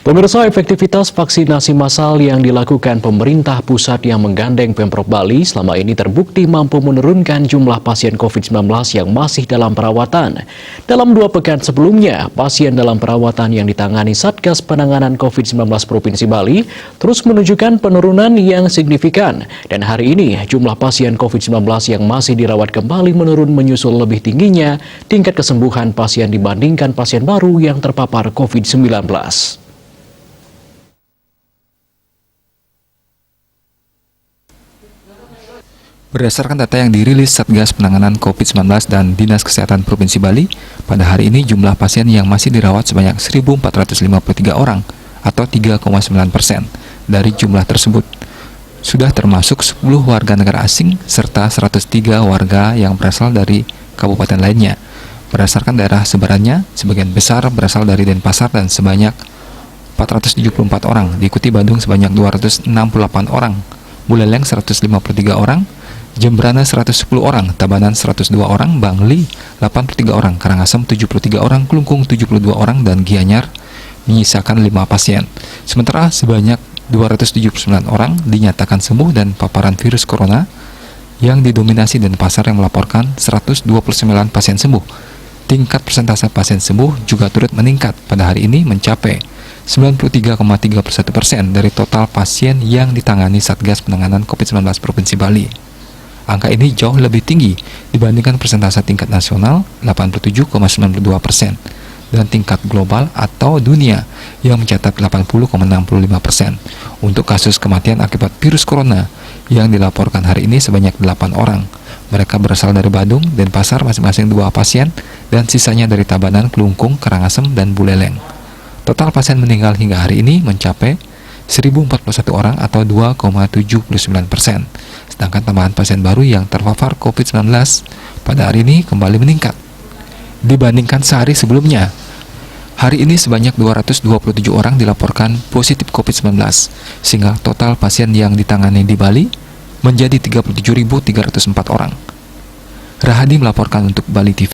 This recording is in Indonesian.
Pemirsa, efektivitas vaksinasi massal yang dilakukan pemerintah pusat yang menggandeng Pemprov Bali selama ini terbukti mampu menurunkan jumlah pasien COVID-19 yang masih dalam perawatan. Dalam 2 pekan sebelumnya, pasien dalam perawatan yang ditangani Satgas Penanganan COVID-19 Provinsi Bali terus menunjukkan penurunan yang signifikan. Dan hari ini, jumlah pasien COVID-19 yang masih dirawat kembali menurun menyusul lebih tingginya tingkat kesembuhan pasien dibandingkan pasien baru yang terpapar COVID-19. Berdasarkan data yang dirilis Satgas Penanganan COVID-19 dan Dinas Kesehatan Provinsi Bali, pada hari ini jumlah pasien yang masih dirawat sebanyak 1.453 orang atau 3,9% dari jumlah tersebut. Sudah termasuk 10 warga negara asing serta 103 warga yang berasal dari kabupaten lainnya. Berdasarkan daerah sebarannya, sebagian besar berasal dari Denpasar dan sebanyak 474 orang, diikuti Bandung sebanyak 268 orang, Buleleng 153 orang, Jembrana 110 orang, Tabanan 102 orang, Bangli 83 orang, Karangasem 73 orang, Klungkung 72 orang, dan Gianyar menyisakan 5 pasien. Sementara sebanyak 279 orang dinyatakan sembuh dan paparan virus corona yang didominasi Denpasar yang melaporkan 129 pasien sembuh. Tingkat persentase pasien sembuh juga turut meningkat pada hari ini mencapai 93,31% dari total pasien yang ditangani Satgas Penanganan COVID-19 Provinsi Bali. Angka ini jauh lebih tinggi dibandingkan persentase tingkat nasional 87,92% dan tingkat global atau dunia yang mencatat 80,65%. Untuk kasus kematian akibat virus corona yang dilaporkan hari ini sebanyak 8 orang. Mereka berasal dari Bandung, Denpasar masing-masing 2 pasien dan sisanya dari Tabanan, Klungkung, Karangasem, dan Buleleng. Total pasien meninggal hingga hari ini mencapai 1.041 orang atau 2,79%. Sedangkan tambahan pasien baru yang terpapar COVID-19 pada hari ini kembali meningkat dibandingkan sehari sebelumnya. Hari ini sebanyak 227 orang dilaporkan positif COVID-19, sehingga total pasien yang ditangani di Bali menjadi 37.304 orang. Rahadi melaporkan untuk Bali TV.